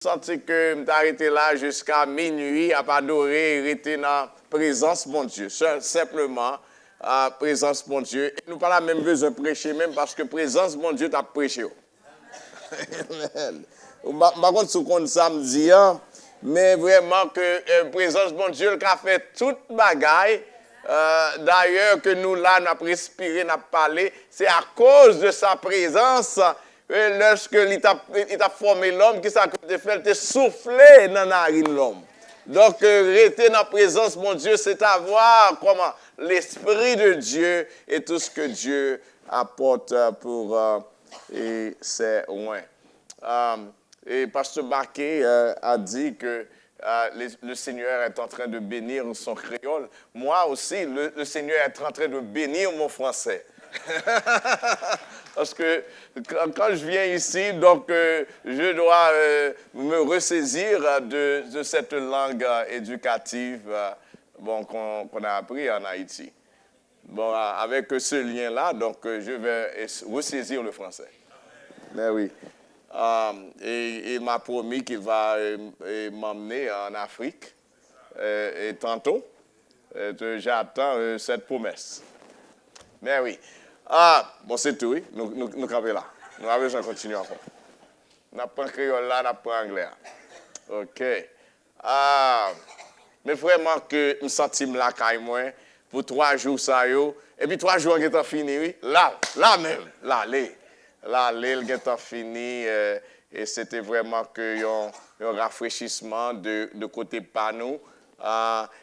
Senti que m'ta arrêté là jusqu'à minuit, à pas adorer, rester dans la présence de mon Dieu. Simplement, présence de mon Dieu. Et nous pas la même besoin de prêcher, même parce que présence de mon Dieu t'a prêché. Par contre, ce qu'on samedi, mais vraiment que présence de mon Dieu, qui a fait toute bagaille. D'ailleurs, que nous là, nous avons respiré, nous avons parlé, c'est à cause de sa présence. Lorsque il a formé l'homme, qui s'est fait, il a soufflé dans la narine l'homme. Donc, rester dans la présence, mon Dieu, c'est avoir comment l'Esprit de Dieu et tout ce que Dieu apporte pour ses loin. Et Pasteur Baquet a dit que le Seigneur est en train de bénir son créole. Moi aussi, le Seigneur est en train de bénir mon français. Parce que quand je viens ici, donc je dois me ressaisir de cette langue éducative qu'on a appris en Haïti. Bon, avec ce lien-là, donc je vais ressaisir le français. Mais oui. Et il m'a promis qu'il va m'emmener en Afrique et tantôt. J'attends cette promesse. Mais oui. Bon, c'est tout, oui. Nous campons là. Nous avons besoin de continuer encore. Nous apprenons créole là, nous apprenons anglais. OK. Mais vraiment que nous sentons là, quand même, pour 3 jours, ça y est. Et puis 3 jours, on est fini, oui. Là même. Là, l'île est fini. Et c'était vraiment un rafraîchissement de côté panneau.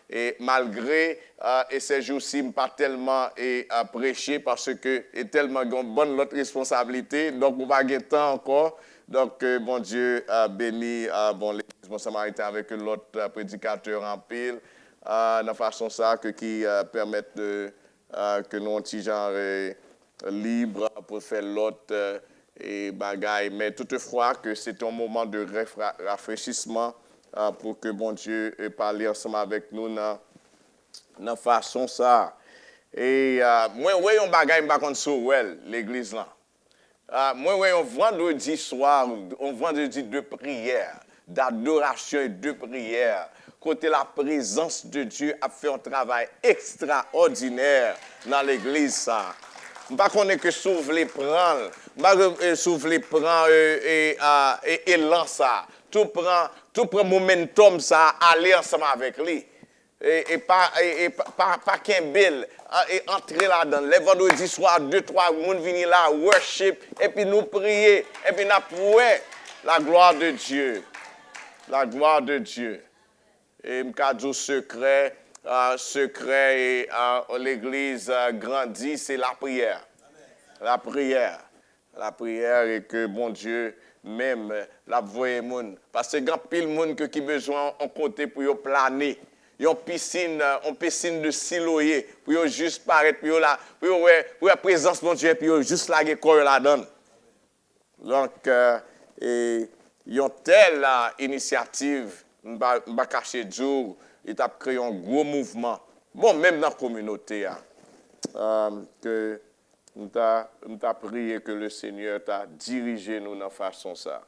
Et malgré et ces jours-ci, je ne pas tellement prêcher parce que est tellement une bonne l'autre responsabilité. Donc, on va pas temps encore. Donc, bon Dieu béni l'Église bon samaritain avec l'autre prédicateur en pile. De façon ça qui permettent que nous, petit genre libre pour faire l'autre et bagaille. Mais toutefois, que c'est un moment de rafraîchissement pour que bon Dieu parle ensemble avec nous dans façon ça. Et moi, oui, on bagaille pas contre sur l'église là. Moi, oui, on vendredi soir, on vendredi de prière, d'adoration et de prière. Côté la présence de Dieu a fait un travail extraordinaire dans l'église ça. Pas qu'on est que s'ouvre les prendre, pas s'ouvre les prendre et lance ça. Tout prend momentum ça aller ensemble avec lui. Et pas qu'un bel et entrer là-dedans. Les vendredis soir 2-3 personnes viennent là worship et puis nous prier et puis nous prier la gloire de Dieu. La gloire de Dieu. Et m'kadou secret et l'église grandit, c'est la prière. La prière. La prière et que bon Dieu même la voye moun. Parce que grand pile monde qui besoin en côté pour yo planer. Une piscine de siloyer pour juste paraître pour la présence de mon Dieu puis juste la corps là-dedans. Donc et une telle initiative m'ba cacher jour, il a créé un gros mouvement. Bon même dans la communauté que nous t'a prié que le Seigneur t'a dirigé nous dans façon ça.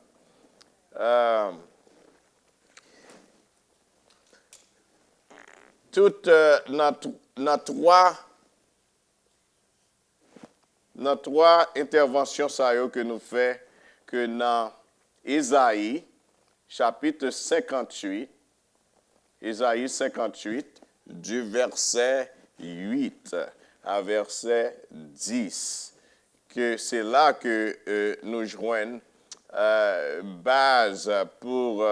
Toutes dans trois interventions ça que nous fait que dans Isaïe chapitre 58 du verset 8 à verset 10 que c'est là que nous joignons base pour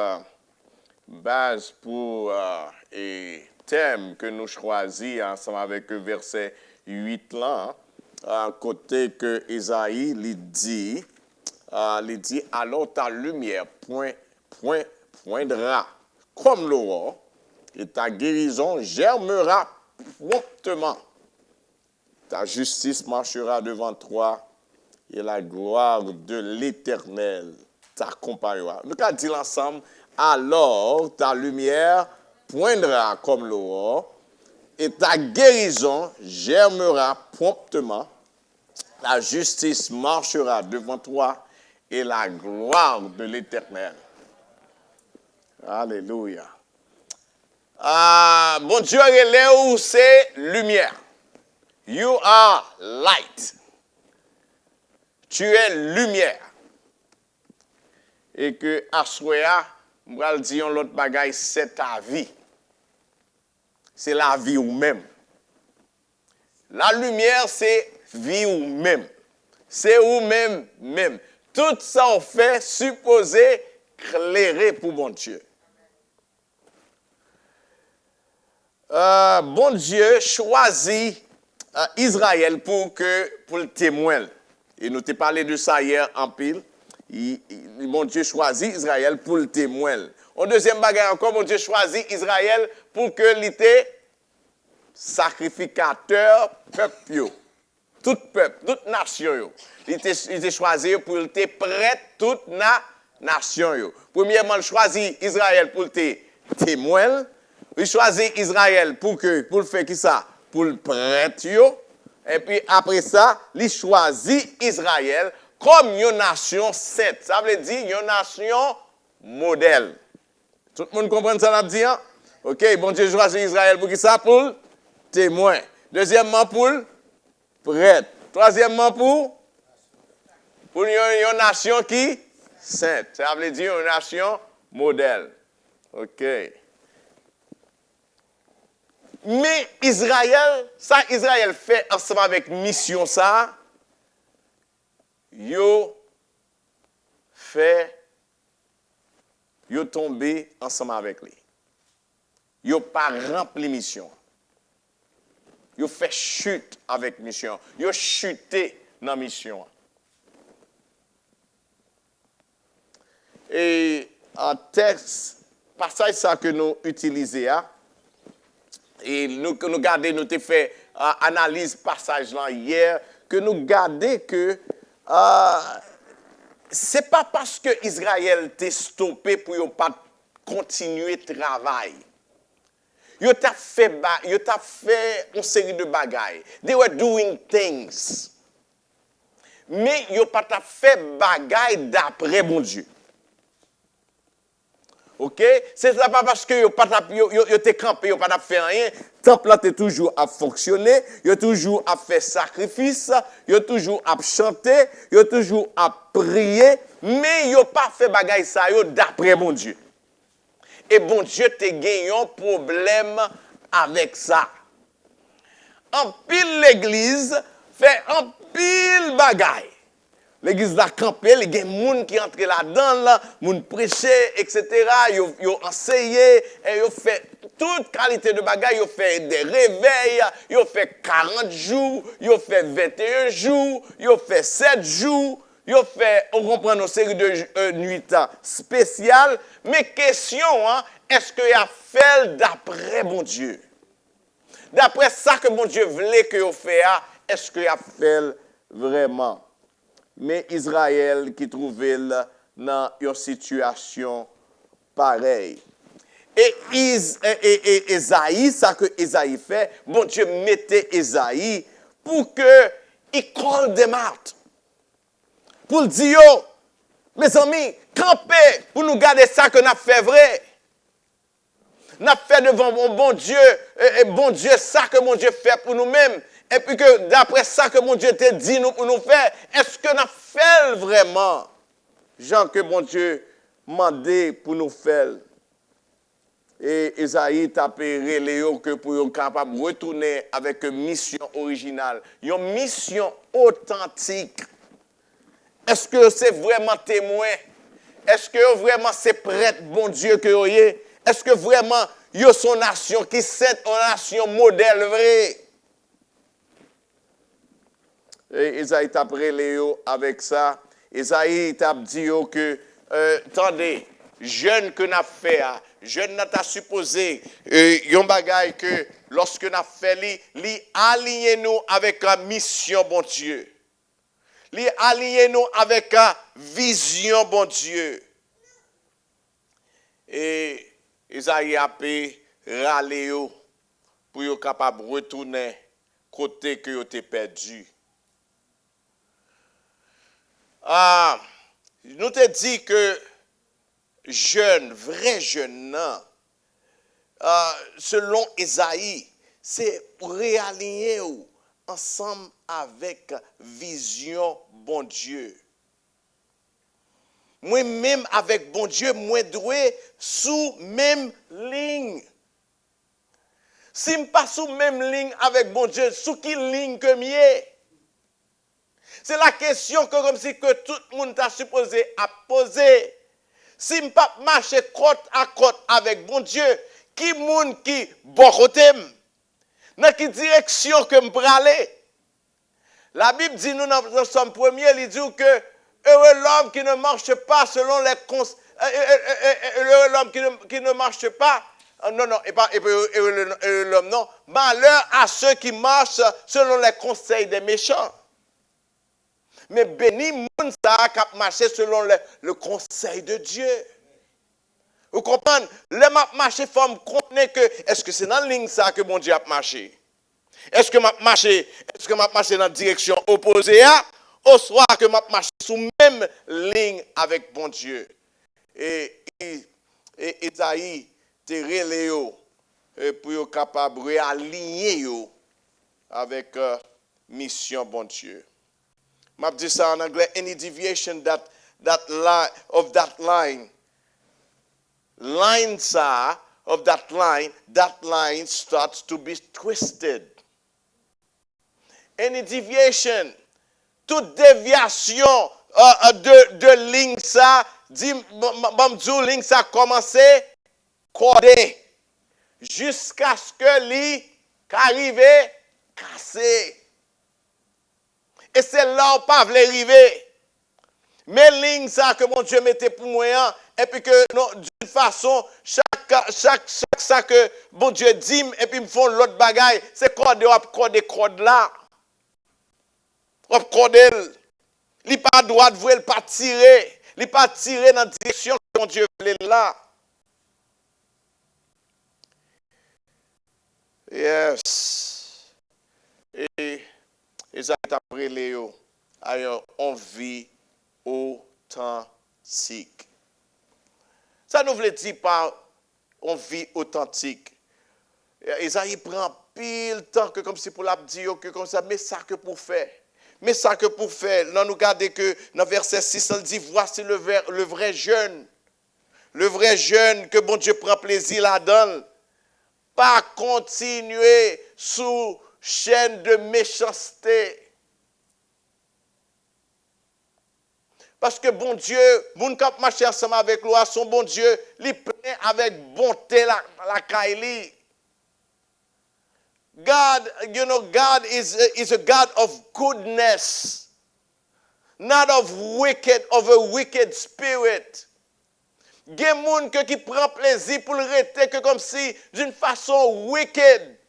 et thème que nous choisissons ensemble avec le verset 8 là, à côté que Isaïe lui dit alors ta lumière poindra comme l'aurore et ta guérison germera promptement. Ta justice marchera devant toi et la gloire de l'Éternel t'accompagnera. Nous allons dire ensemble, alors ta lumière poindra comme l'aurore et ta guérison germera promptement. La justice marchera devant toi et la gloire de l'Éternel. Alléluia. Bon Dieu, relève c'est lumière. You are light. Tu es lumière. Et que Aswea, je vais dire l'autre bagaille, c'est ta vie. C'est la vie ou même. La lumière, c'est vie ou même. C'est ou même, même. Tout ça, on fait supposé clairer pour mon Dieu. Bon Dieu choisit Israël pour le témoin. Et nous t'ai parlé de ça hier en pile. Bon Dieu choisit Israël pour le témoin. En deuxième bagarre encore, mon Dieu choisit Israël pour que l'ité sacrificateur peuple. Tout peuple, toute nation. Il était choisi pour le prêtre toute nation. Premièrement, il choisit Israël pour le témoin. Il choisit Israël pour le faire qui ça? Pour le prêtre. Et puis après ça, il choisit Israël comme une nation sainte. Ça veut dire une nation modèle. Tout le monde comprend ça, là, hein? OK, bon Dieu choisit Israël pour qui ça? Pour le témoin. Deuxièmement, pour le prêtre. Troisièmement, pour une nation qui? Sainte. Ça veut dire une nation modèle. OK. Mais Israël fait ensemble avec mission ça, yo tombé ensemble avec lui. Yo pas rempli mission. Yo fait chute avec mission. Yo chuté dans mission. Et en texte, passage ça que nous utilisons, et nous gardons, nous avons fait analyse passage là hier, que nous gardons que ce n'est pas parce que Israël t'a stoppé pour ne pas continuer le travail. Ils t'a fait une série de bagailles. They were doing things. Mais ils n'ont pas fait bagailles d'après mon Dieu. OK? C'est pas parce que yo t'es campé, yo pas fait rien, temple là t'es toujours à fonctionner, yo toujours à faire sacrifice, yo toujours à chanter, yo toujours à prier, mais yo pas fait bagaille ça yo d'après mon Dieu. Et bon Dieu te gagné un problème avec ça. En pile l'église fait en pile bagaille. L'église a campé, il y a des gens qui entrent là-dedans, les gens prêcher, etc. Ils ont enseigné, ils ont fait toute qualité de bagaille, ils ont fait des réveils, ils ont fait 40 jours, ils ont fait 21 jours, ils ont fait 7 jours, ils ont fait, on comprend une série de nuits spéciales. Mais question, est-ce qu'il a fait d'après mon Dieu? D'après ça que mon Dieu voulait que vous fassiez, est-ce qu'il a fait vraiment? Mais Israël qui trouvait dans une situation pareille. Et Esaïe, ça que Esaïe fait, bon Dieu mettait Esaïe pour qu'il call them out. Pour dire, mes amis, campez pour nous garder ça que nous avons fait vrai. Nous avons fait devant bon Dieu, et bon Dieu, ça que mon Dieu fait pour nous-mêmes. Et puis que d'après ça que mon Dieu t'a dit nous pour nous faire, est-ce que nous fait vraiment, Jean, que mon Dieu m'a demandé pour nous faire? Et Esaïe t'a appelé Léo que pour être capable de retourner avec une mission originale, une mission authentique. Est-ce que c'est vraiment témoin? Est-ce que vraiment c'est prêtre, bon Dieu, que vous êtes? Est-ce que vraiment vous êtes une nation qui est une nation modèle vrai? Et Esaïe t'a appelé Léo avec ça. Esaïe t'a dit que, attendez, jeune que n'a fait, jeune n'a supposé, yon bagay que lorsque n'a fait, li aligné nous avec la mission, bon Dieu. Li aligné nous avec la vision, bon Dieu. Et Esaïe a appelé Raléo pour être capable de retourner côté que vous avez perdu. Nous te dit que jeûne, vrai jeûne, non? Selon Esaïe, c'est pour réaligner ensemble avec vision bon Dieu. Moi-même avec bon Dieu, moi doué sous même ligne. Si je ne pas sous même ligne avec bon Dieu, sous qui ligne que mieux? C'est la question que comme si que tout le monde t'a supposé à poser. Si je ne pas marcher côte à côte avec bon Dieu, qui monde qui bon côté? Dans quelle direction que me pour aller? La Bible dit nous dans Somme 1er, il dit que heureux l'homme qui ne marche pas selon les conseils. Heureux l'homme qui ne marche pas. Non, et pas heureux l'homme, non. Malheur à ceux qui marchent selon les conseils des méchants. Mais béni moun ça qui marche selon le conseil de Dieu. Vous comprenez? Le map marché forme connaît que est-ce que c'est dans la ligne ça que bon Dieu a marché? Est-ce que m'a marché dans la direction opposée ou soit que m'a marché sous même ligne avec bon Dieu? Et Esaïe te reléo pour être capable de réaligner avec mission bon Dieu. M'a dit ça en anglais, any deviation that line starts to be twisted. Any deviation, toute déviation de ligne ça, dit, ligne ça commencé cordé jusqu'à ce que lui arrive cassé. Et c'est là où pas voulait arriver. Mais ligne ça que mon Dieu mettait pour moi, et puis que d'une façon, chaque ça que bon Dieu dit, et puis me font l'autre bagaille, c'est corde là. On corde, il pas droit de voir, il pas tirer, il pas tirer dans la direction que mon Dieu voulait là. Yes. Et ça a après Léo, on vit authentique. Ça nous veut dire par on vit authentique. Isaïe prend pile temps que comme si pour la dire que comme ça, mais ça que pour faire. Mais ça que pour faire. Là, nous regardons que dans verset 6, on dit, voici le vrai jeûne. Le vrai jeûne que bon Dieu prend plaisir là-dedans. Pas continuer sous chaîne de méchanceté. Parce que bon Dieu, mon cap marcher ensemble avec lui, son bon Dieu, il plein avec bonté la kaili. God, God is a God of goodness, not of a wicked spirit. Il y a des gens qui prennent plaisir pour le rester que comme si d'une façon wicked.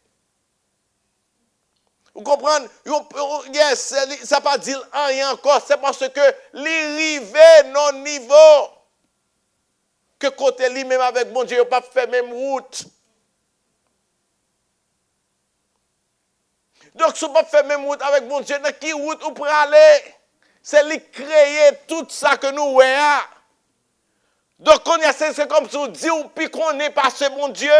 Vous comprenez? Yes, ça ne pas dire rien encore. C'est parce que l'arrivée non niveau. Que côté lui même avec bon Dieu, il n'a pas fait même route. Donc, si vous ne faites même route avec bon Dieu, dans qui route vous pouvez aller? C'est lui créer tout ça que nous voyons. Donc, c'est comme si vous dites, puis qu'on n'est pas ce bon Dieu.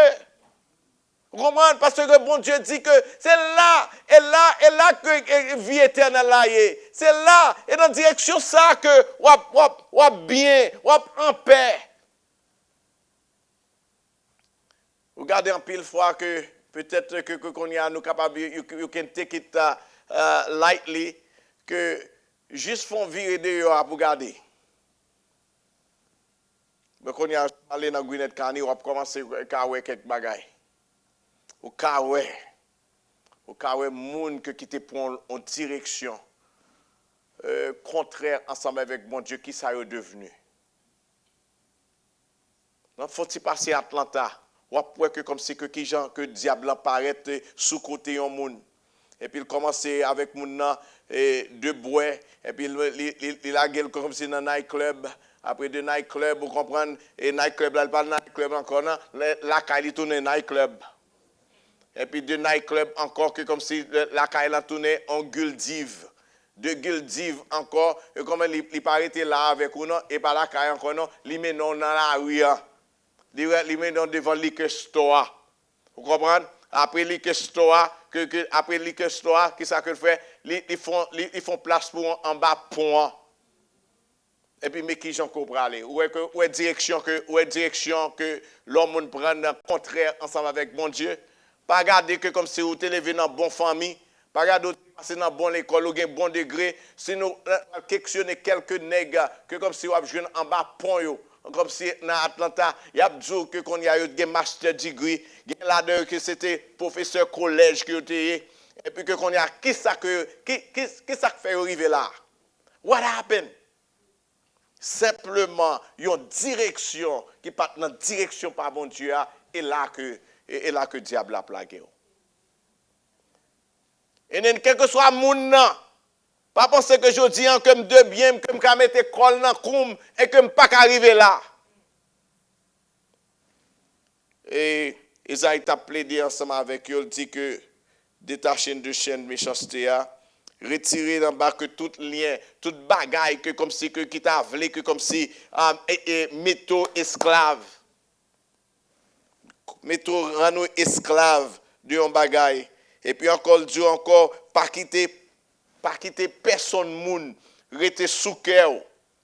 Vous comprenez? Parce que bon Dieu dit que c'est là, et là que vie éternelle là est. C'est là, et dans la direction ça que vous bien, vous en paix. Vous regardez en pile fois que peut-être que qu'on y a nous capable, you can take it lightly, que juste font virer dehors pour garder. Mais qu'on y a allé dans Gwyneth Carni, on va commencer à faire quelques bagailles. Au cas où moun que qui te prend en direction contraire ensemble avec mon Dieu qui ça est devenu. Donc faut-il passer à Atlanta, ou après que comme c'est que qui gens que diable apparaît sous côté un moun. Et puis il commence avec moun de bois et puis il a gueule comme si dans night club. Après de night club, vous comprenez, et night club là pas night club encore non, la caille tourne night club. Et puis de night club encore que comme si la caille a tourné en guldive. de Gildiv encore, et comme il paraît là avec nous, et par la caille encore, non, il met non dans la rue, il met non devant liquor store. Vous comprenez? Après liquor store, après liquor store, qu'est-ce que fait? Ils font place pour en bas pont. Et puis, mais qui j'en comprends aller? Où est direction que l'homme prend dans le contraire ensemble avec bon Dieu? Pas regarder que comme si vous êtes élevé dans une bonne famille, pas regarder passer dans une bonne école ou un bon degré, sinon questionner quelques nègres que comme si vous avez joué en bas pont yo. Comme si dans Atlanta, il y a dit que qu'on y a eu des master degree, il y a là que c'était professeur collège qui était et puis que qu'on y a qui ça fait arriver là? What happened? Simplement une direction qui part dans direction par bon Dieu et là que diable a plagué. Et quel que soit moun nan, pas penser que je dis que me de bien que me mettre col dans koum et que me pas arriver là. Et Isaïe t'a plaidé ensemble avec eux, il dit que détacher de chaîne méchanceté retirer d'en bas que tout lien, toute bagaille que comme si que qui t'a volé que comme si métaux esclaves. Métaux rano esclaves de un bagaille. Et puis encore Dieu encore pas quitter personne moun rester sous cœur.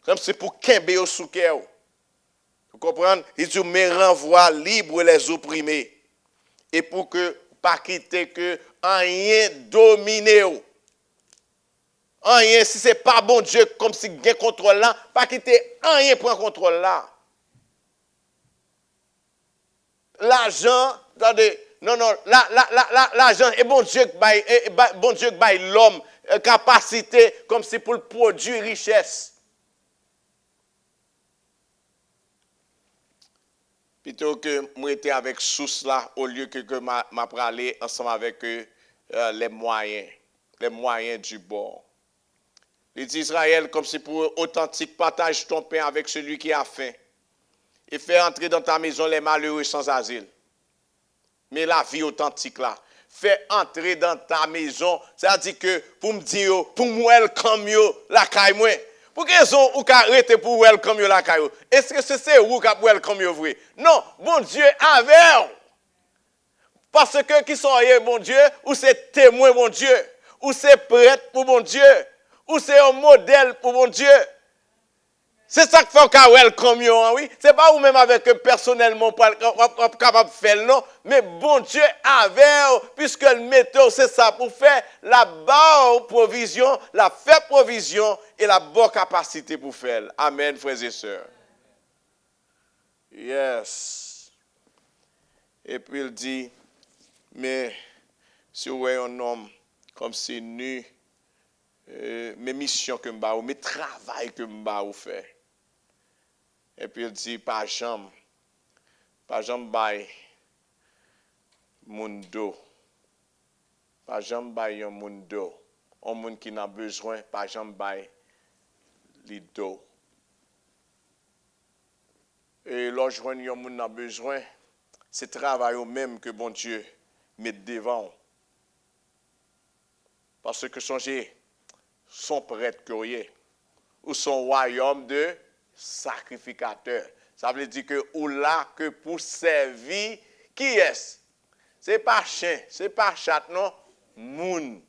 Comme c'est pour kembe au sous cœur. Vous comprenez? Il dit mais renvoie libre les opprimés. Et pour que pas quitter que rien dominer. Rien, si ce n'est pas bon Dieu, comme si il y a contrôle là, pas quitter rien pour contrôle là. L'argent, attendez, non, l'argent est bon Dieu qui baille l'homme capacité comme si pour le produire richesse. Plutôt que moi j'étais avec source là, au lieu que m'a parlé ensemble avec les moyens du bord. Il dit Israël comme c'est pour authentique partage ton pain avec celui qui a faim. Et fais entrer dans ta maison les malheureux sans asile. Mais la vie authentique là, fais entrer dans ta maison, c'est-à-dire que pour me dire, pour me welcome yo la caille moi. Pour quelle raison ou ka arrêter pour welcome yo la caille? Est-ce que c'est ou ka welcome yo vrai? Non, bon Dieu avec. Parce que qui sont bon Dieu ou c'est témoin bon Dieu, ou c'est prêtre pour bon Dieu. Ou c'est un modèle pour mon Dieu. C'est ça que fait un welcome yo, oui. C'est pas vous-même avec personnellement capable de faire non, mais bon Dieu avec puisque le méthode c'est ça pour faire la bonne provision, la fait provision et la bonne capacité pour faire. Amen, frères et sœurs. Yes. Et puis il dit, mais si vous voyez un homme comme si nu, mes missions que m'ba ou mes travail que m'ba ou fait. Et puis il dit pas jambe bay moun do. Pas jambe bay yon moun do. Un moun qui n'a besoin pas jambe bay li do. Et lorsque yon moun n'a besoin, c'est travail au même que bon Dieu met devant. Parce que songez son prêtre curieux ou son royaume de sacrificateur. Ça veut dire que ou là que pour servir qui est? C'est pas chien, c'est pas chat non, moun.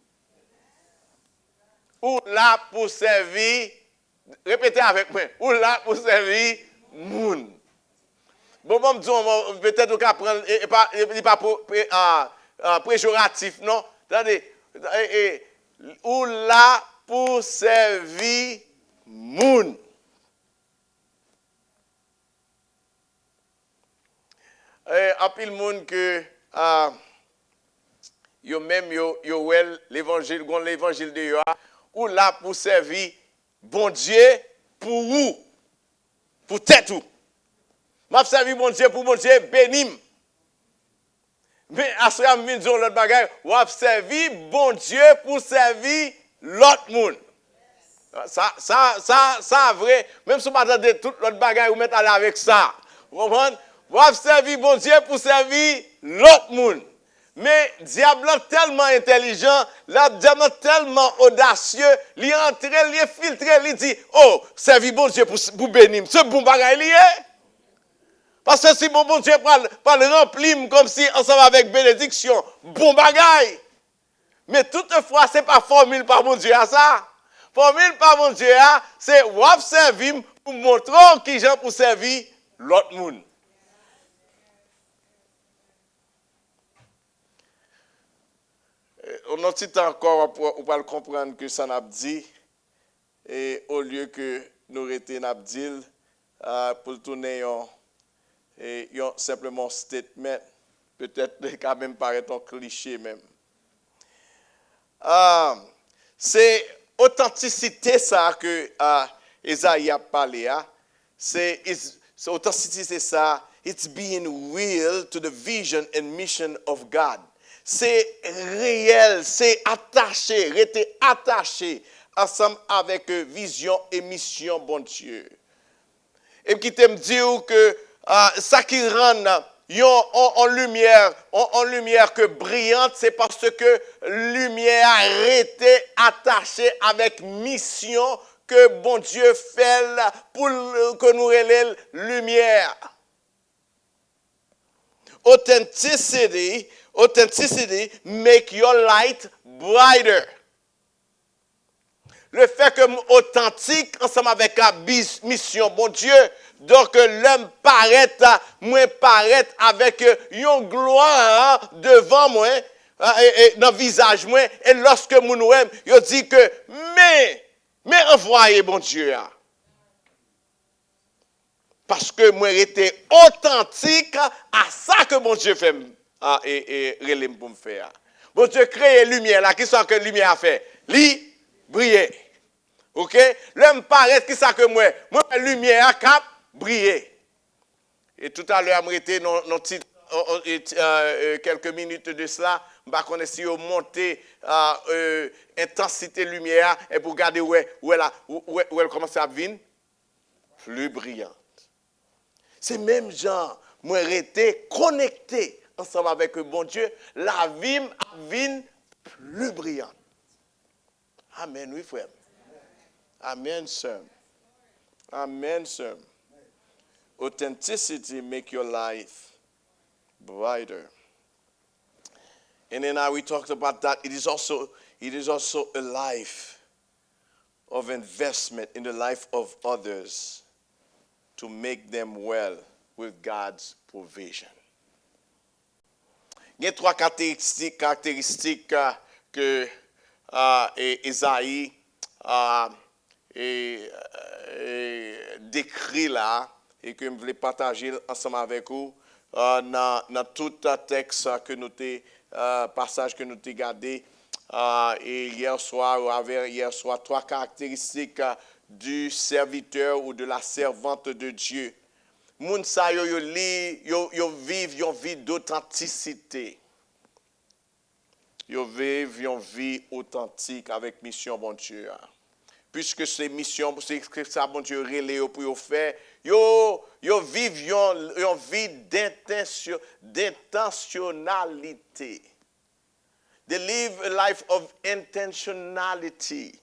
Ou là pour servir, répétez avec moi, ou là pour servir moun. Bon, peut-être qu'on peut prendre, et pas péjoratif, non? Attendez, ou là pour servir moun. En pile monde que yo même yo l'évangile de yo ou là pour servir bon Dieu pour vous, pour tête ou. M'a servi bon Dieu pour bon Dieu bénim. Mais à ce moment là l'autre bagaille, ou a servi bon Dieu pour servir l'autre monde. Ça vrai, même si vous m'attendez toute l'autre bagaille vous mettez aller avec ça. Vous comprenez? Vous avez servi bon Dieu pour servir l'autre monde. Mais diable est tellement intelligent, le diable est tellement audacieux, il entre, il filtre, il dit, oh, servi bon Dieu pour bénir. Ce bon bagage lié. Parce que si bon Dieu pas le remplir comme si ensemble avec bénédiction, bon bagage. Mais toutefois, ce n'est pas formule par mon Dieu à ça. Formule par mon Dieu, c'est wap servir pour montrer qui gens pour servir l'autre monde. On a petit temps encore pour comprendre que ça n'a pas dit. Et au lieu que nous arrêtions n'abdil pour tourner simplement statement, peut-être quand même paraît un cliché même. C'est authenticité ça que Isaïe a parlé. C'est authenticité ça. It's being real to the vision and mission of God. C'est réel, c'est attaché, rester attaché ensemble avec vision et mission, bon Dieu. Et qui te me dire que ça qui rend en lumière que brillante, c'est parce que lumière a été attachée avec mission que bon Dieu fait pour que nous relève lumière. Authenticity make your light brighter. Le fait que authentique ensemble avec la mission, bon Dieu, donc l'homme paraît avec une gloire devant moi, et dans le visage moi, et lorsque nous nous aime, il dit que mais envoyez bon Dieu. Parce que moi j'étais authentique à ça que bon Dieu fait et relève pour me faire. Bon Dieu crée lumière là, qui soit que lumière a fait? Li briller. OK? L'homme paraît qui ça que moi lumière cap briller. Et tout à l'heure m'était quelques minutes de cela, m'pa connait si on monter intensité lumière et pour regarder où elle commence à venir plus brillante. C'est même genre moi rester connecté ensemble avec le bon Dieu, la vie vient plus brillante. Amen, oui, frère. Amen, sir. Amen, sir. Authenticity make your life brighter. And then we talked about that. It is also a life of investment in the life of others to make them well with God's provision. Il y a trois caractéristiques que Isaïe décrit là et que je voulais partager ensemble avec vous dans tout texte que nous passage que nous avons gardé et hier soir trois caractéristiques du serviteur ou de la servante de Dieu. Moun sa yo vivent une vie d'authenticité. Yo vivent une vie authentique avec mission bon Dieu. Puisque c'est mission, c'est que ça bon Dieu relé pour yo faire, yo vivent une vie d'intentionnalité. They live a life of intentionality.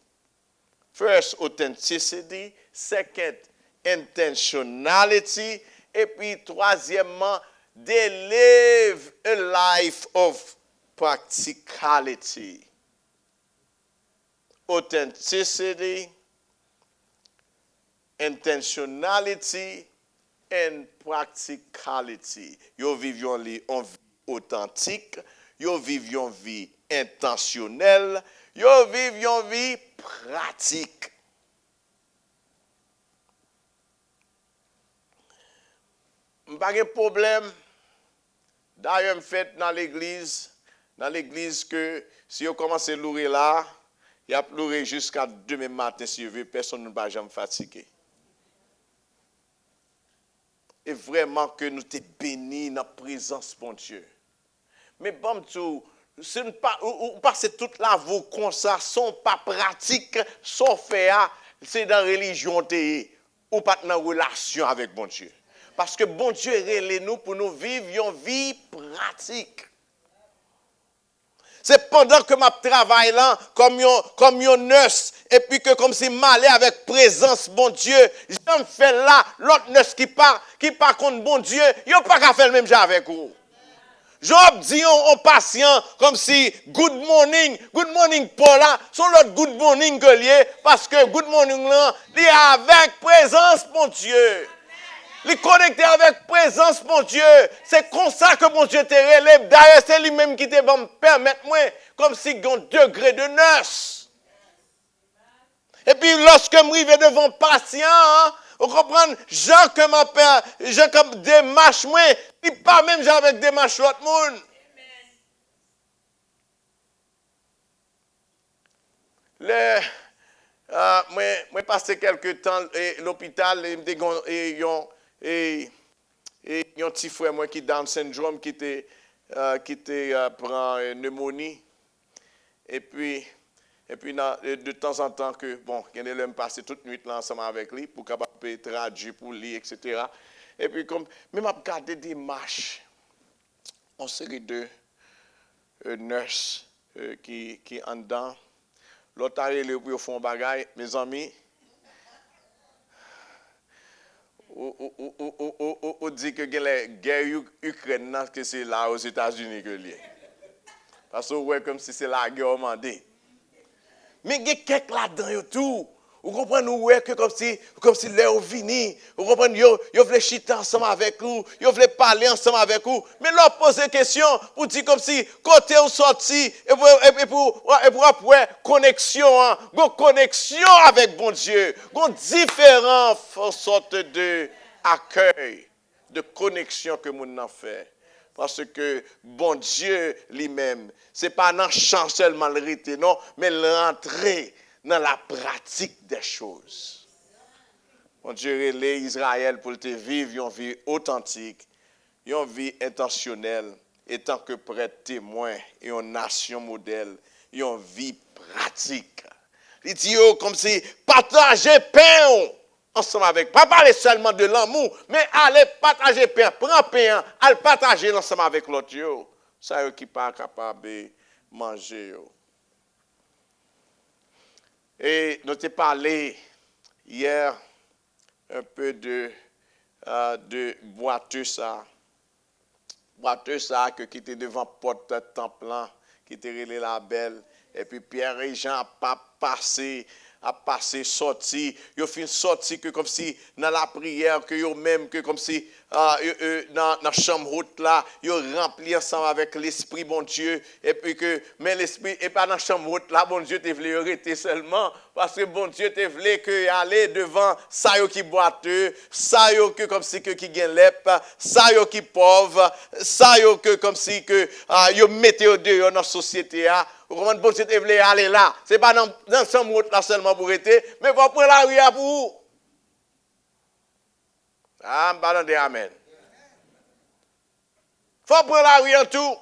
First, authenticity. Second, intentionality. Et puis, troisièmement, they live a life of practicality. Authenticity, intentionality, and practicality. Yo vivent une vie authentique, yo vivent une vie intentionnelle, yo vivent une vie pratique. Pas de problème. D'ailleurs, je fais dans l'église que si vous commencez à louer là, il y a louer jusqu'à demain matin si vous voulez, personne ne va jamais fatiguer. Et vraiment que nous t'es bénis dans la présence de Dieu. Mais bon, si nous passez toute la vie comme ça, sans pas pratique, sans faire, c'est dans la religion ou pas dans la relation avec bon Dieu. Parce que bon Dieu relève nous pour nous vivre une vie pratique. C'est pendant que ma travaille là, comme yon nurse, et puis que comme si m'allais avec présence, bon Dieu, j'en fais là, l'autre nurse qui part contre bon Dieu, yon pas qu'à faire le même genre avec vous. Job dit aux patients comme si good morning Paula, son l'autre good morning que lié, parce que good morning là, il est avec présence, mon Dieu. Il est connecté avec présence, mon Dieu. C'est comme ça que mon Dieu te relève. D'ailleurs, c'est lui-même qui te va me permettre, moi, comme si il y a un degré de nurse. Et puis, lorsque je m'arrive devant patient, hein, vous comprenez, Jean comme démarche, moi, il pas même Jean avec démarche l'autre monde. Moi, passé quelques temps à l'hôpital, et un petit frère moi qui Down syndrome qui prend pneumonie et puis de temps en temps que bon il y a l'homme passer toute nuit là ensemble avec lui pour capable traduire pour lui etc. Et puis comme même à regarder des marches en série de nurses qui en dedans l'autre arrive pour font bagaille mes amis. On dit que la guerre Ukraine, que c'est là aux États-Unis que lié. Parce que ouais, comme si c'est la guerre au mandé. Mais il y a quelques là-dedans tout. Vous comprenez ouais que comme si l'heure vini, vous comprenez yo veulent chiter ensemble avec vous, yo veulent parler ensemble avec vous, mais leur poser question pour dire comme si côté ou sorti et pour après connexion, connexion avec bon Dieu, différentes sortes de accueil, de connexion que mon en fait. Parce que bon Dieu lui-même, c'est pas dans chant seulement le rite, non, mais l'entrée dans la pratique des choses. Mon Dieu relève Israël pour te vivre une vie authentique, une vie intentionnelle, et tant que prêtre témoin et une nation modèle, une vie pratique. Il dit comme si partager pain ensemble avec, pas parler seulement de l'amour, mais aller partager pain, prendre pain, aller partager ensemble avec l'autre. Ça qui pas capable de manger. Et nous t'ai parlé hier un peu de boiteux ça qui était devant porte temple qui était relé la belle et puis Pierre et Jean a passé sorti, yo fin sorti que comme si dans la prière que yo même que comme si dans la chambre haute là, yo rempli ensemble avec l'esprit bon Dieu et puis que mais l'esprit et pas dans la chambre haute là bon Dieu te voulait arrêter seulement parce que bon Dieu te voulait que aller devant ça yo qui boiteux, ça yo que comme si que qui gagne lep, ça yo qui pauvre, ça yo que comme si que yo mettez au dehors dans la société a. Comment bon Dieu te voulait aller là, c'est pas dans la chambre haute là seulement pour être, mais va prendre la rue pour vous. Ah, m'balande amen. Faut prendre la rue en tout.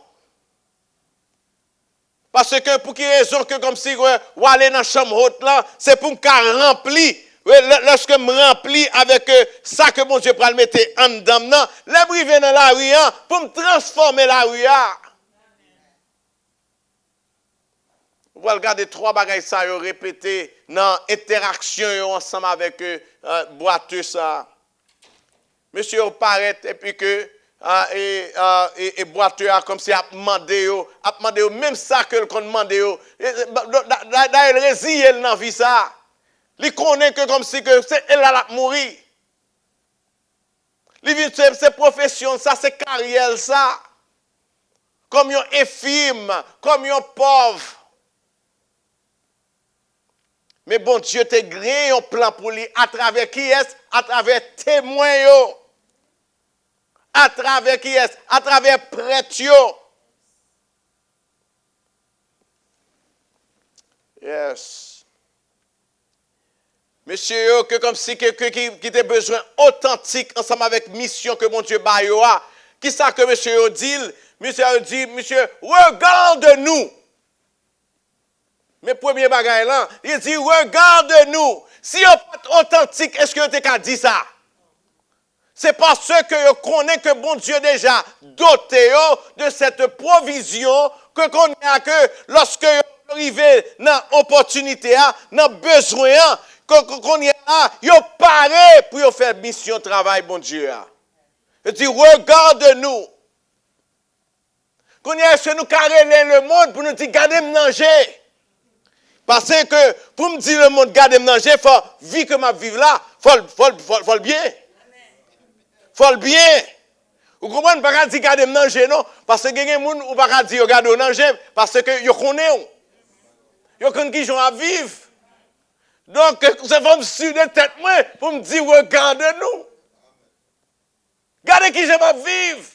Parce que pour quelle raison que comme si ou aller dans la chambre haute là, c'est pour me remplir. Lorsque me remplis avec ça que mon Dieu peut le mettre en dedans, les briver dans la rue pour me transformer la rue. Vous allez regarder trois bagages ça répété dans l'interaction ensemble avec boiteux ça. Monsieur paraît et puis que et boiteux comme si a demandé même ça que qu'on demande d'ailleurs résilier dans vie ça. Il connaît que comme si que c'est elle a mourir. Il vit ses professions ça, c'est carrière ça. Comme un infirme, comme un pauvre. Mais bon Dieu te gré un plan pour lui à travers qui est? À travers témoins yo. À travers qui est? À travers prêtre yo. Yes. Monsieur que comme si qui a besoin authentique ensemble avec mission que mon Dieu ba yo a. Qui ça que monsieur dit? Monsieur dit monsieur regarde-nous. Mais premier bagage là, il dit regarde-nous. Si on est authentique, est-ce que tu as dit ça? C'est parce que je connais que bon Dieu déjà doté de cette provision qu'on a que lorsque vous arrivez dans l'opportunité, dans le besoin, qu'on y a, vous parlez pour faire mission, travail, bon Dieu. Il dit, regarde-nous. Qu'on y a, est-ce que nous carrelons le monde pour nous dire, gardez me manger. Parce que pour me dire le monde, gardez me manger, il faut vivre que je vive là, faut le bien. Faut le bien. Vous comprenez, pas dire gardez me manger, non? Parce que il y a des gens qui ne pas dire gardez manger, parce que vous connaissez. Vous connaissez qui sont à vivre. Donc, ça va me suivre de tête moi pour me dire, regardez-nous. Regardez qui je vais vivre.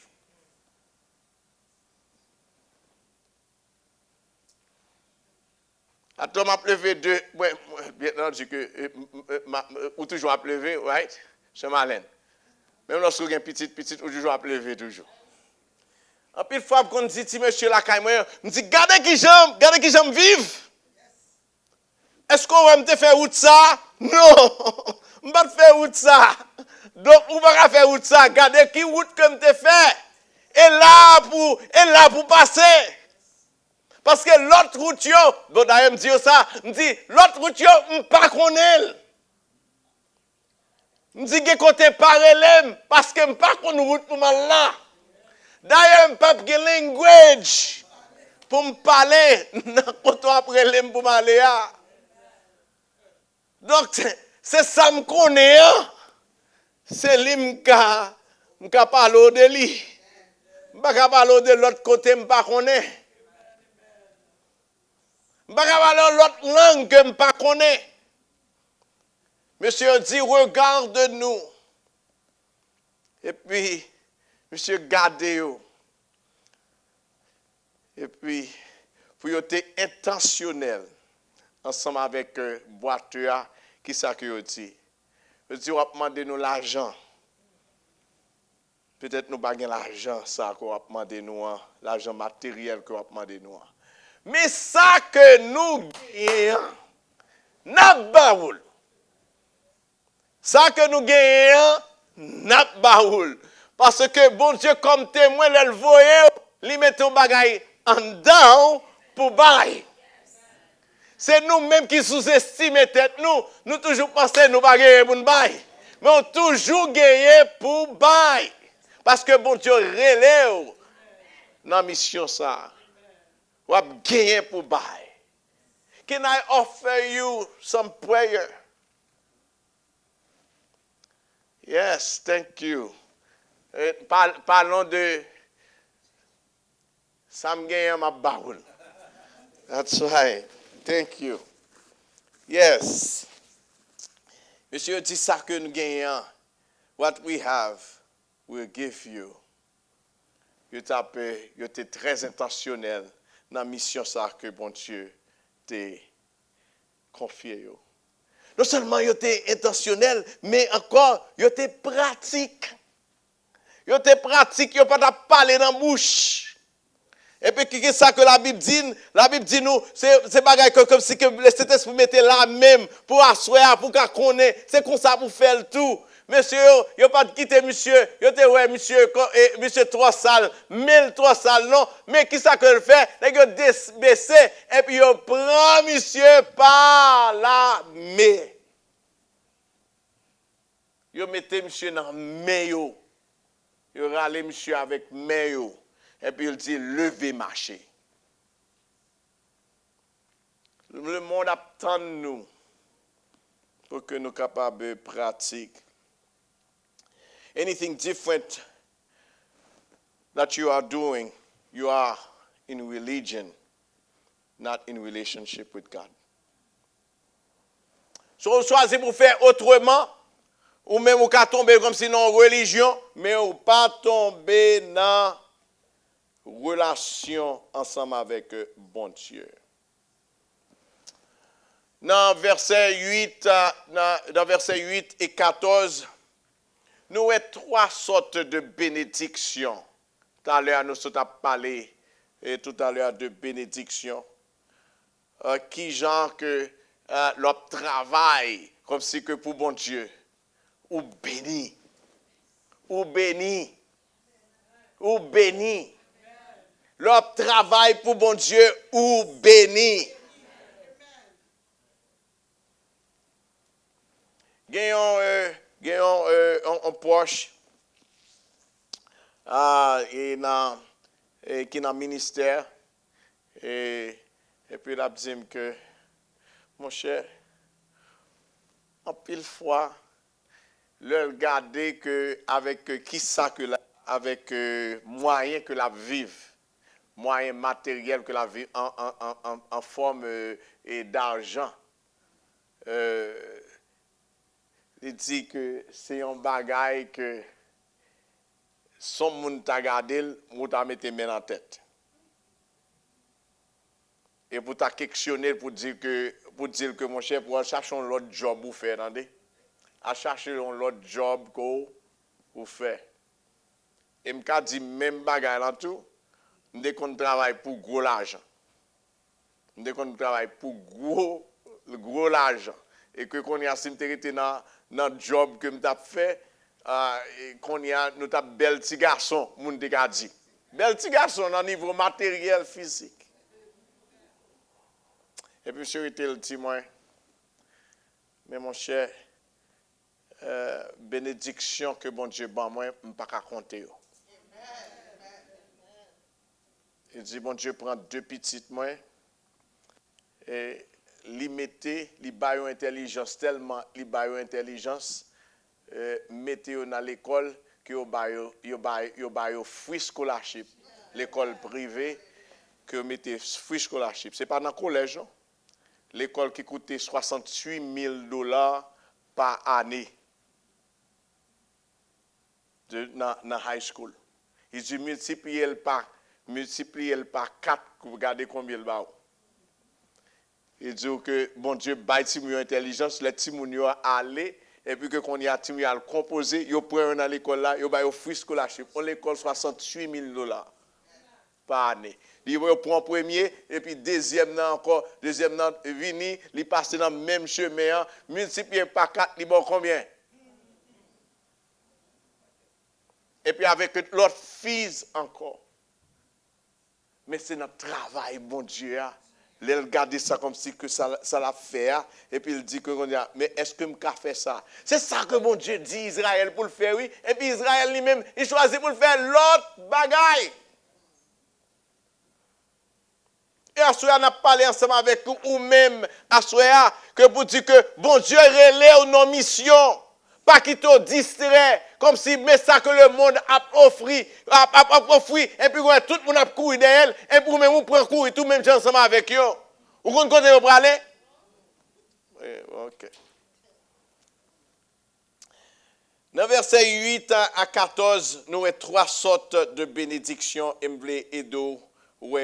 Attends, m'a levé deux. Bien entendu que ou toujours à lever, right? Je m'alène. Même lorsque vous avez petit, ou toujours à lever toujours. En pile fois qu'on dit si monsieur la caille moi, me dit regardez qui j'aime vivre. Est-ce qu'on va me faire route ça? Non. On va faire route ça. Donc on va faire route ça, regardez qui route que me fait. Et là pour passer. Parce que l'autre route, bon d'ailleurs me dit ça, me dit l'autre route, je ne pas connaître. Me dit que côté parallèle, parce que je ne pas connaître route pour mal là. D'ailleurs, je ne pas de language pour me parler, quand après l'aime pour m'aller. Donc, c'est ça que je connais. C'est lui qui parle de lui. Je ne peux pas parler de l'autre côté, je ne connais pas. Je ne peux pas parler l'autre langue que je ne connais pas. Monsieur dit, regarde-nous. Et puis, monsieur, gardez-vous. Et puis, pour être intentionnel, ensemble avec boiteur, qui ça que vous dit? Vous dites, on va demander nous l'argent. Peut-être nous n'avons pas l'argent, ça qu'on va demander nous, l'argent matériel qu'on va demander nous. Mais ça que nous gagnons, n'a baoul. Ça que nous gagnons, n'a baoul. Parce que bon Dieu, comme témoin, le voyait, lui met ton bagage en dedans pour bailler. C'est nous-mêmes qui sous-estimons tête nous. Nous toujours pensons nous pas gagner pour nous bailler. Mais on toujours gagné pour bailler. Parce que bon Dieu relève dans la mission ça. On a gagné pour bailler. Can I offer you some prayer? Yes, thank you. Parlons de Sam gagne ma baoul. That's right. Thank you. Yes. Monsieur dit ça que nous gagnons. What we have, we'll give you. Vous êtes très intentionnel dans la mission ça que bon Dieu t'a confié. Non seulement vous êtes intentionnel, mais encore vous êtes pratique. Vous êtes pratique, vous pas parler dans la bouche. Et puis, qu'est-ce que ça que la Bible dit? La Bible dit nous, c'est bagaille comme si que le Saint-Esprit mettait là même pour asseoir, pour qu'on connaisse. C'est comme ça pour faire le tout. Monsieur, vous pas quitter monsieur. Vous êtes ouais, monsieur 3 salles, 1003 salles, non. Mais qui ça que le fait? Vous baissez et puis vous prend monsieur par la main. Vous mettez monsieur dans la main. Vous râlez monsieur avec main. Et puis il dit, levez, marchez. Le monde attend nous pour que nous soyons capables de pratiquer. Anything different that you are doing, you are in religion, not in relationship with God. Si vous choisissez pour faire autrement, ou même vous pouvez tomber comme si non religion, mais vous ne pas tomber dans relation ensemble avec bon Dieu. Dans verset 8 et 14, nous avons 3 sortes de bénédictions. Tout à l'heure, nous avons parlé tout à l'heure de bénédictions. Qui genre que leur travail, comme si que pour bon Dieu, ou béni, ou béni, ou béni. leur travail pour bon Dieu ou béni. Gagnons un Porsche qui est dans le ministère. Et puis, il a dit que, mon cher, en pile fois, le regarder que avec qui ça que la, avec moyen que la vive, moyen matériel que la vive en forme d'argent. Il dit que c'est un bagage que son monde t'a gardé, moi t'a mis main en tête. Et pour t'a questionner pour dire que mon cher pour chercher un autre job pour faire, attendez. À chercher un autre job pour faire. Et m'ka dit même bagage là tout, m'dé qu'on travaille pour gros l'argent. M'dé qu'on travaille pour gros l'argent et que qu'on y a simtérité dans job que m't'a fait qu'on y a nous t'a bel petit garçon moun te ka dit. Bel petit garçon dans niveau matériel physique. Et puis je était le petit moi. Mais mon cher bénédiction que bon Dieu ban moi m'pas ka compter. Il dit bon Dieu prend deux petites moi et li mette li ba yo intelligence tellement li ba yo intelligence mette yo dans l'école que yo ba yo free scholarship l'école privée que mette free scholarship c'est pas dans collège non? L'école qui coûtait $68,000 par année dans high school il dit multiplier le par 4 pour regarder combien le ba. Il dit que bon Dieu baille Timio intelligence, les Timio aller et puis que qu'on y a Timio à composer, yo prend dans l'école là, yo baille free scholarship. On l'école $68,000 par année. Il prend premier et puis deuxième vini, il passe dans le même chemin, multiplié par 4, il bon combien? Et puis avec l'autre fils encore. Mais c'est notre travail, bon Dieu. Il regarde ça comme si que ça l'a fait. Et puis il dit que mais est-ce que je fait ça? C'est ça que bon Dieu dit Israël pour le faire, oui. Et puis Israël lui-même, il choisit pour le faire l'autre bagaille. Et à ce on a parlé ensemble avec vous, ou même à ce que pour dire que bon Dieu relève nos missions. Pas qu'il te distrait, comme si mais ça que le monde a offert, et puis tout le monde a couru d'elle, et puis même on prend courir tout même ensemble avec eux. Vous comprenez vous parler? Oui, ok. Dans verset 8 à 14, nous avons 3 sortes de bénédictions et d'eau pour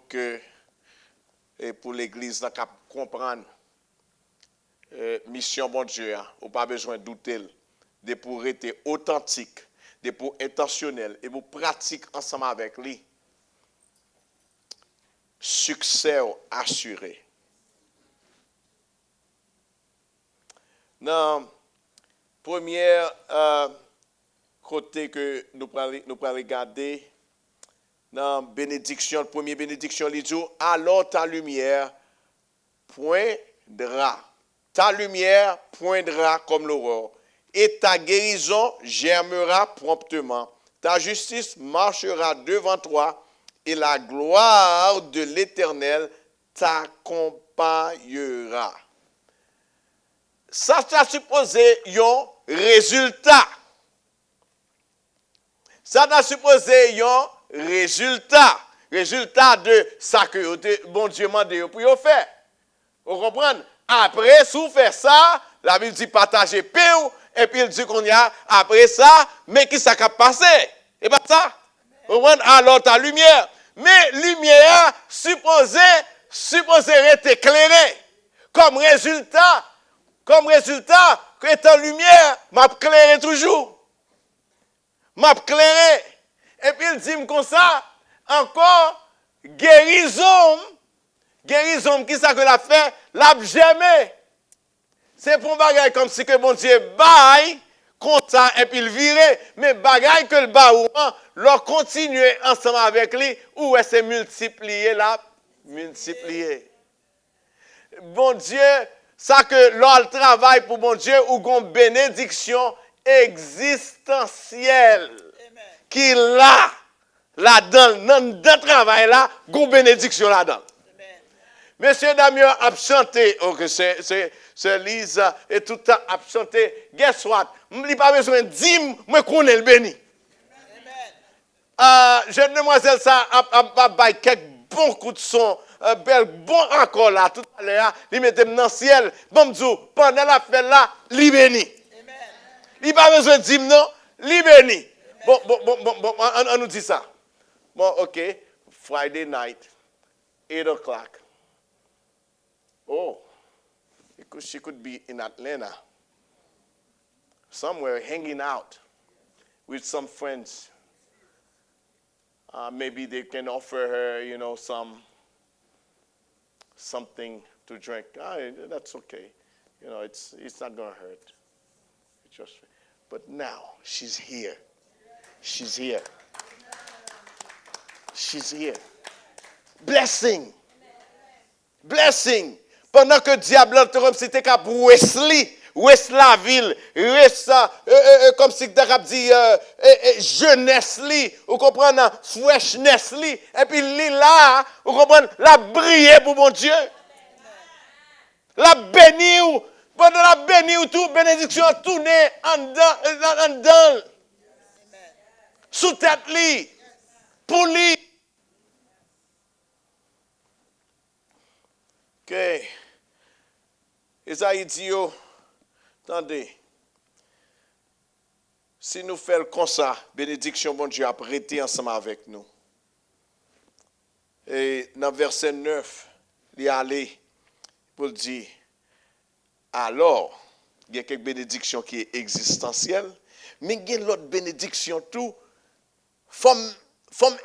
que et pour l'église là comprendre. Mission bon Dieu, ou pas besoin de douter, de pour être authentique, de pour intentionnel et pour pratiquer ensemble avec lui. Succès assuré. Dans premier côté que nous allons regarder, dans bénédiction, première bénédiction, il dit alors ta lumière poindra. Ta lumière poindra comme l'aurore, et ta guérison germera promptement. Ta justice marchera devant toi, et la gloire de l'Éternel t'accompagnera. Ça t'a supposé un résultat. Ça t'a supposé un résultat. Résultat de ça que bon Dieu m'a dit pour faire. Vous comprenez? Après, si vous faites ça, la Bible dit partager paix, et puis il dit qu'on y a après ça, mais qui ça a passé? Et pas ça? Vous comprenez? Alors ta lumière. Mais lumière supposée être éclairée. Comme résultat, que étant lumière, m'a éclairé toujours. M'a éclairé. Et puis il dit comme ça, encore, guérison, qui ça que l'a fait, l'a jamais. C'est pour bagage comme si que bon Dieu baille, comme ça, et puis le virer, mais bagaille que le baouan, leur continuer ensemble avec lui, ou est-ce multiplier là, multiplier. Bon Dieu, ça que l'on travaille pour bon Dieu, ou une bénédiction existentielle, qui là, dans le travail là, une bénédiction là-dedans. Monsieur Damien a chanté, ok, c'est Lisa, et tout le temps a chanté, guess what? Je n'ai pas besoin de dire, je connais le béni. Jeune demoiselle, ça a quelques bons coups de son, bon encore là, tout à l'heure, il mettait dans le ciel, bon, pendant la fête là, il béni. Il n'a pas besoin de dire non, il béni. Bon, on nous dit ça. Bon, ok, Friday night, 8 o'clock. Oh, she could be in Atlanta, somewhere hanging out with some friends. Maybe they can offer her, something to drink. That's okay. It's not going to hurt. But now she's here. She's here. She's here. Blessing. Blessing. Pendant que diable comme si t'es cap Wesley, la ville, comme si t'es cap dit jeunesse li, vous comprenez, freshness li, et puis li là, vous comprenez, la briller pour mon Dieu. La béni ou pendant la béni ou tout bénédiction tourner en dedans. Sous tête li, pour li. Ok. Les Haïtiens, attendez. Si nous faisons comme ça, bénédiction, bon Dieu, a prêté ensemble avec nous. Et dans verset 9, il est allé pour dire, alors, il y a quelques bénédictions qui est existentielle, mais il y a l'autre bénédiction tout, faut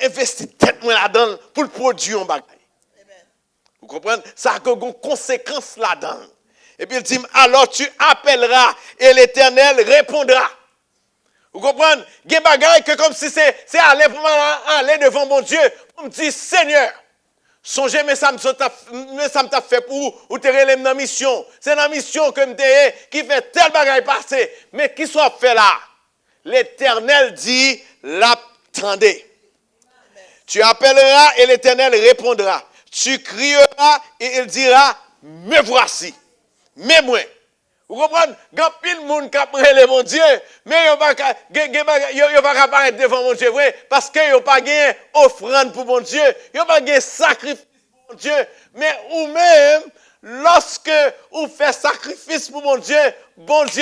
investir tête là-dedans pour le produire en bagaille. Vous comprenez? Ça a une conséquence là-dedans. Et puis il dit, alors tu appelleras et l'Éternel répondra. Vous comprenez? Il y a des bagailles que comme si c'est aller pour aller devant mon Dieu. On me dit, Seigneur, songez, mais ça me fait pour ou te relève dans la mission. C'est la mission que me qui fait tel bagaille passer. Mais qui soit fait là? L'Éternel dit, l'attendez. Tu appelleras et l'Éternel répondra. Tu crieras et il dira, me voici. Mais moi. Vous comprenez? Il y a pile de monde qui a pris le bon Dieu, mais il ne va pas apparaître devant mon Dieu, vrai, parce qu'il n'y a pas de offrande pour mon Dieu, il n'y a pas de sacrifice pour mon Dieu. Mais ou même, lorsque vous faites sacrifice pour mon Dieu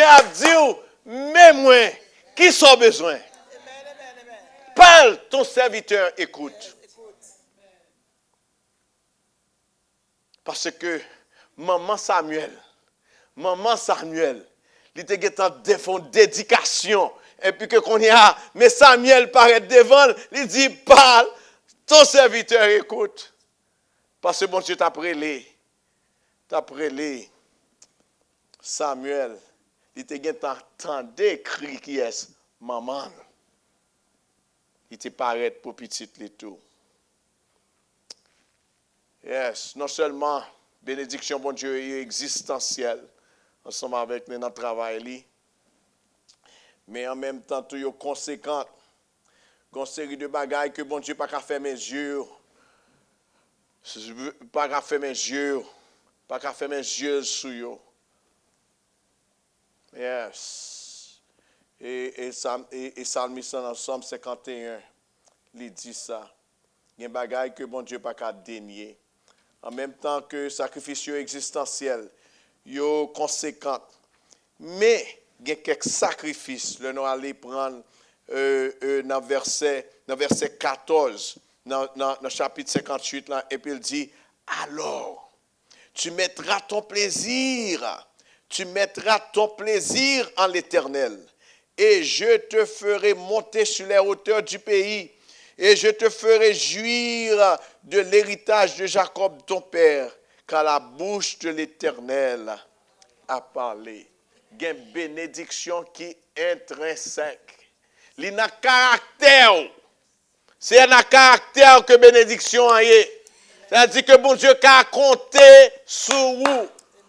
a dit, mais moi, qui sont besoin? Parle, ton serviteur écoute. Parce que maman Samuel, il était en dédication. Et puis que qu'on y a, mais Samuel paraît devant, il dit, parle, ton serviteur écoute. Parce que bon Dieu t'a prélé. Samuel, il était entendu cri qui est maman. Il te paraît pour petite les tout. Yes, non seulement bénédiction, bon Dieu, est existentielle, ensemble avec nous dans le travail, mais en même temps, tout est conséquent. Il y a une série de bagailles que bon Dieu n'a pas fait mes yeux. Pas qu'à faire mes yeux sur eux. Yes. Et Psalmiste dans Psalm 51, il dit ça. Il y a des bagailles que bon Dieu n'a pas qu'à dénier. En même temps que sacrifice existentiel, yo conséquent. Mais il y a quelques sacrifices. Le nous allons prendre dans verset 14, dans chapitre 58, là, et puis il dit, alors, tu mettras ton plaisir en l'Éternel, et je te ferai monter sur les hauteurs du pays, et je te ferai jouir de l'héritage de Jacob ton père, car la bouche de l'Éternel a parlé. il y a une bénédiction qui est intrinsèque. Il a un caractère. C'est un caractère que bénédiction est. C'est-à-dire que bon Dieu a compté sur vous.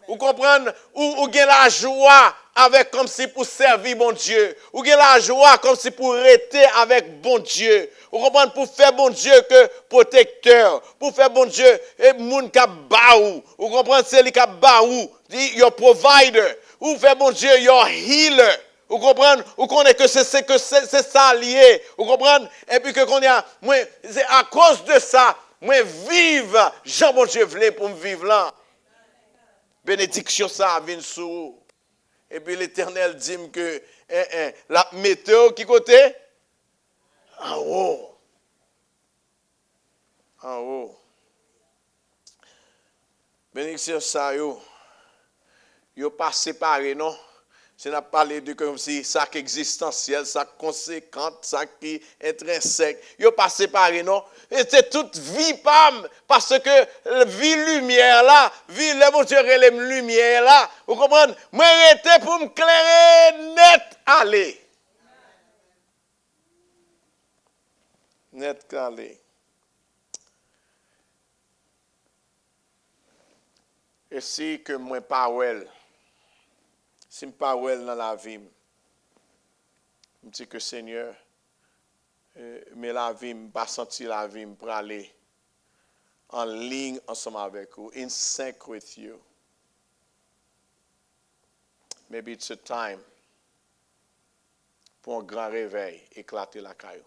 Vous comprenez? Ou avez la joie avec comme si pour servir bon Dieu. Ou avez la joie comme si pour rester avec bon Dieu. Vous comprenez? Pour faire bon Dieu que protecteur. Pour faire bon Dieu et moun ka baou. Vous comprenez? C'est lui qui baou. Your provider. Ou faire bon Dieu your healer. Vous comprenez? Vous connaissez que c'est ça lié. Vous comprenez? Et puis que qu'on a, moi, c'est à cause de ça, moi vive, Jean bon Dieu voulait pour me vivre là. Bénédiction ça vient sur vous. Et puis l'Éternel dit que la météo qui côté? En haut. En haut. Bénédiction ça yo pas séparé non. C'est n'a parlé de comme si ça qui existentiel, ça conséquent, ça qui intrinsèque. Yo pas séparé non. Et c'est toute vie pam parce que vie lumière là, vie le bon Dieu relève lumière là. Vous comprenez? Moi j'étais pour me clairer net aller. Net calé. Et si que moi pas well. Si je ne suis pas well dans la vie, je dis que Seigneur, mais la vie, je ne pas sentir la vie pour aller en ligne ensemble avec vous, in sync with you. Maybe it's a time pour un grand réveil, éclater la caillou.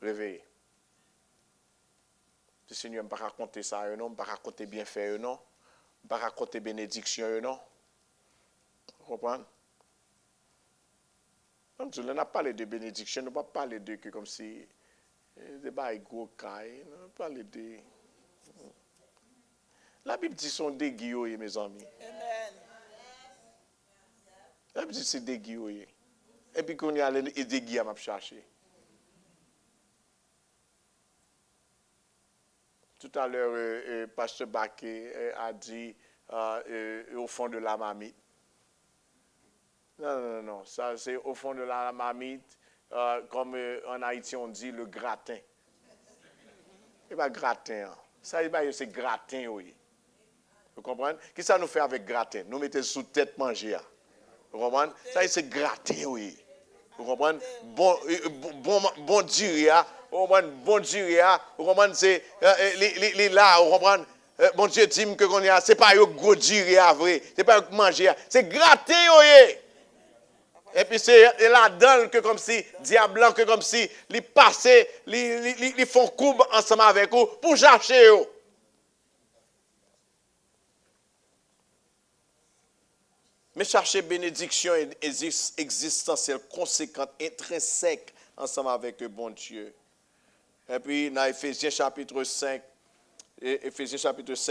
Réveiller. Le Seigneur ne va pas raconter ça, non, ne va pas raconter bienfait, non, ne va pas raconter bénédiction, non. Vous comprenez? On n'a pas parlé de bénédiction, on n'a pas parlé de que comme si des bails gros cailles, on n'a pas parlé de. La Bible dit sont des guillots, mes amis. Amen. La Bible dit c'est des guillots. Et puis qu'on y a des guillots à m'a chercher. Tout à l'heure, Pasteur Baké a dit au fond de la marmite. Non. Ça, c'est au fond de la marmite, comme en Haïti, on dit le gratin. C'est pas gratin. Ça, c'est gratin, oui. Vous comprenez? Qu'est-ce que ça nous fait avec gratin? Nous mettons sous tête manger. Vous comprenez? Ça, c'est gratin, oui. Vous comprenez? Bon Dieu, vous comprenez? Bon Dieu, vous comprenez? C'est les là, vous comprenez? Bon Dieu dit que c'est pas un gros Dieu, vrai. C'est pas un manger. C'est gratin, oui. Et puis c'est là-dedans que comme si, diable que comme si, ils passent, ils font coupe ensemble avec vous pour chercher eux. Mais chercher bénédiction existentielle, conséquente, intrinsèque ensemble avec le bon Dieu. Et puis dans Éphésiens chapitre 5,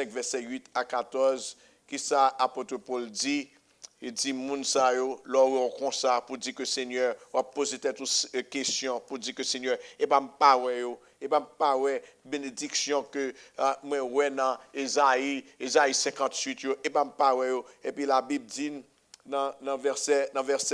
verset 8 à 14, qui ça, apôtre Paul dit, il dit, moun sa yo, l'or comme ça, pour dire que Seigneur, on va poser toutes questions, pour dire que Seigneur, et ben pas ouais, bénédiction que, moi, ouais, dans Isaïe 58, yo, et ben pas ouais, et puis la Bible dit, dans verset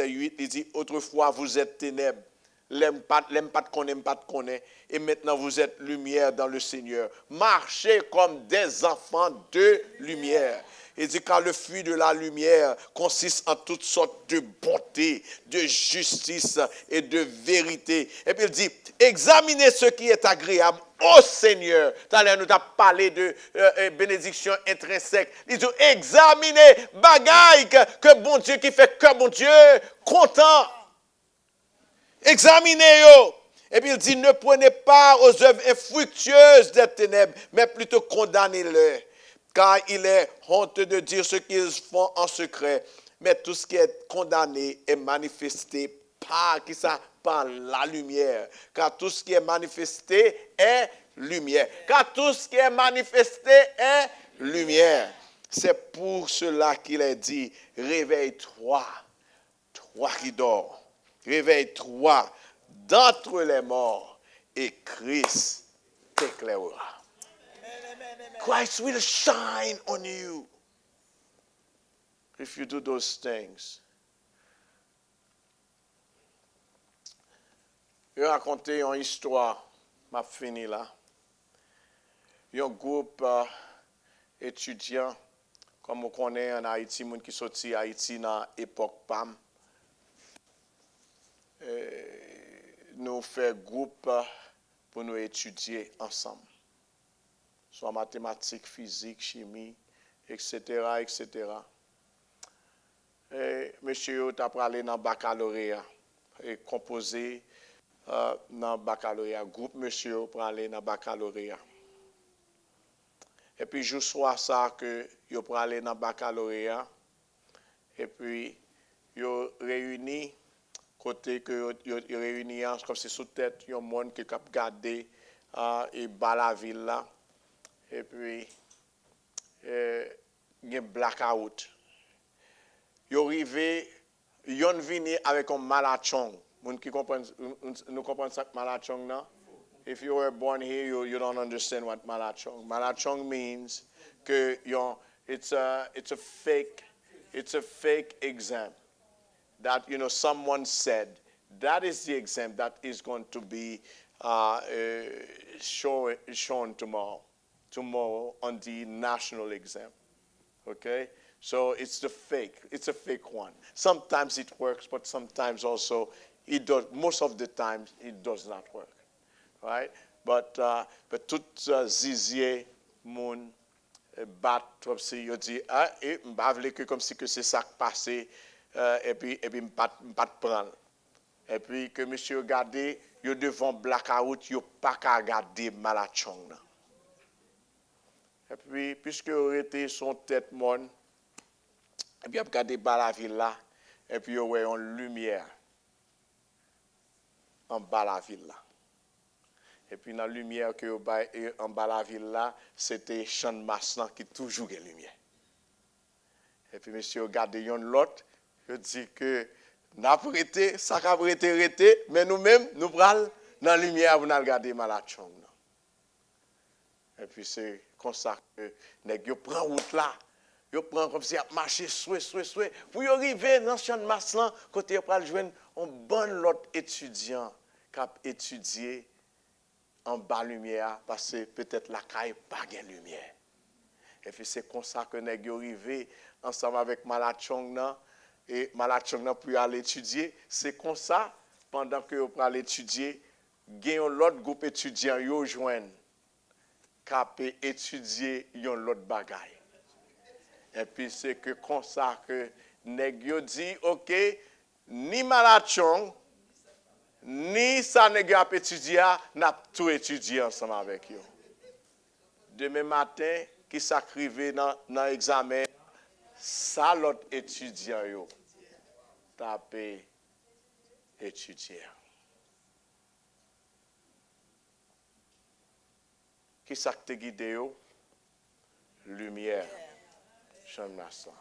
8, il dit, autrefois vous êtes ténèbres, l'aime pas de connaître, et maintenant vous êtes lumière dans le Seigneur. Marchez comme des enfants de lumière. Il dit car le fruit de la lumière consiste en toutes sortes de bonté, de justice et de vérité. Et puis il dit, examinez ce qui est agréable au Seigneur. Tout à l'heure, nous avons parlé de bénédiction intrinsèque. Il dit, examinez bagaille que bon Dieu qui fait que bon Dieu content. Examinez-yo. Et puis il dit, ne prenez pas aux œuvres infructueuses des ténèbres, mais plutôt condamnez-les. Car il est honte de dire ce qu'ils font en secret. Mais tout ce qui est condamné est manifesté par la lumière. Car tout ce qui est manifesté est lumière. Car tout ce qui est manifesté est lumière. C'est pour cela qu'il est dit, réveille-toi, toi qui dors. Réveille-toi d'entre les morts et Christ t'éclairera. Christ will shine on you. if you do those things. Je vais raconter une histoire, m'a fini là. Un groupe étudiant, comme on connaît en Haïti, moun qui sorti Haïti dans l'époque PAM. Nous faisons groupe pour nous étudier ensemble. Soit mathématiques, physique, chimie, etc., etc. Et monsieur t'a parlé dans le baccalauréat et composé dans le baccalauréat. Groupe monsieur pour aller dans le baccalauréat. Et puis, je sois ça que yo pour aller dans le baccalauréat. Et puis, yo réuni, côté que yo réuni, comme c'est sous tête, yon monde qui a gardé et bas la ville là. Et puis, il y a blackout. Yo arrivé, yon vini avec un malachong. Moun qui comprennent, nous comprenons ça que malachong non? If you were born here, you don't understand what malachong. Malachong means que it's a fake exam that someone said that is the exam that is going to be shown tomorrow on the national exam. Okay, so it's a fake one. Sometimes it works, but sometimes also it does. Most of the time it does not work. Right? But tout zizier moun bat comme si yo dit et m'pa vle que comme si que c'est ça qui passé et puis m'pa prendre. Et puis que monsieur regarder yo devant blackout yo pas ka regarder malachong nan. Et puis puisque yo été son tête mon et puis a regarder bas la ville là et puis yo wè une lumière en bas la ville là. Et puis dans la lumière que en bas la ville là, c'était champ de masse qui toujours une lumière. Et puis monsieur regarde yon l'autre, il dit que n'a prêté, ça a prêté, mais nous-mêmes nous pral dans la lumière pour nous regarder malachong. Et puis c'est comme ça que nèg yo prend route là, yo prend comme si a marcher soué pour y arriver dans champ de masse là côté yo pral joindre un bon l'autre étudiant qui a étudié en bas lumière parce que peut-être la caille pas gain lumière. Et puis c'est comme ça que nèg yo arrivé ensemble avec Malachong nan et Malachong nan pour aller étudier, c'est comme ça pendant que yo pour aller étudier, gen l'autre groupe étudiant yo joindre capé étudier yon l'autre bagaille. Et puis c'est que comme ça que nèg yo dit OK, ni Malachong ni ça nèg a étudié, n'a tout étudié ensemble avec eux. Demain matin, qui s'acrivait dans l'examen, ça l'autre étudiant yo tapé étudier. Qui ça te guide yo? Lumière. Jean Massa.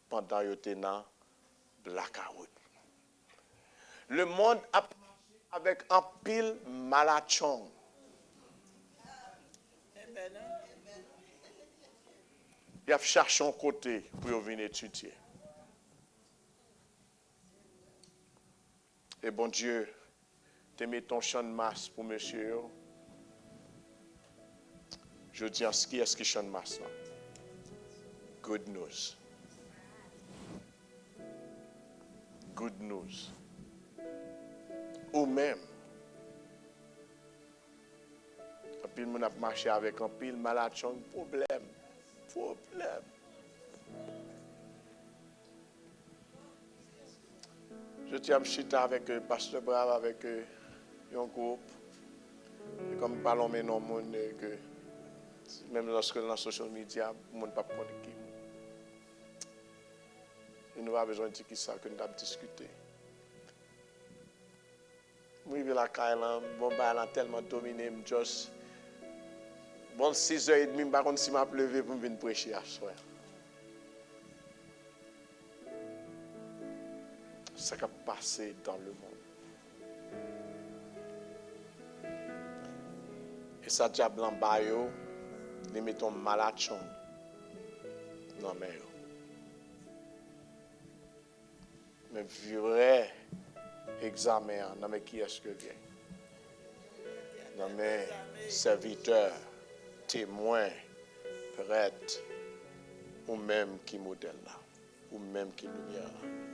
Pendant yo te nan blackout. Le monde a avec un pile malachong. Il a cherché un côté pour venir étudier. Et bon Dieu, te mets ton champ de masse pour monsieur. Je dis en ce qui est-ce qui champ de masse là? Good news. Good news. Ou même, un pile moun a marché avec un pile malachong, problème. Je tiens à me chita avec Pasteur Brave, avec un groupe. Et comme nous parlons maintenant, que même lorsque dans les social media, le monde ne peut pas connaître qui. Il nous a besoin de dire qui ça que nous avons discuté. Moi, je vais la Kailan, bon, bah, elle a tellement dominé, juste. Bon, 6h30, je ne sais pas si je m'a levé pour venir prêcher à soir. Ça qui a passé dans le monde. Et ça, diable en bas, ils mettent un malachon. Non, mais Mais vrai examen, non mais qui est-ce que vient? Non mais serviteur, témoin, prêtre, ou même qui modèle là, ou même qui lumière là.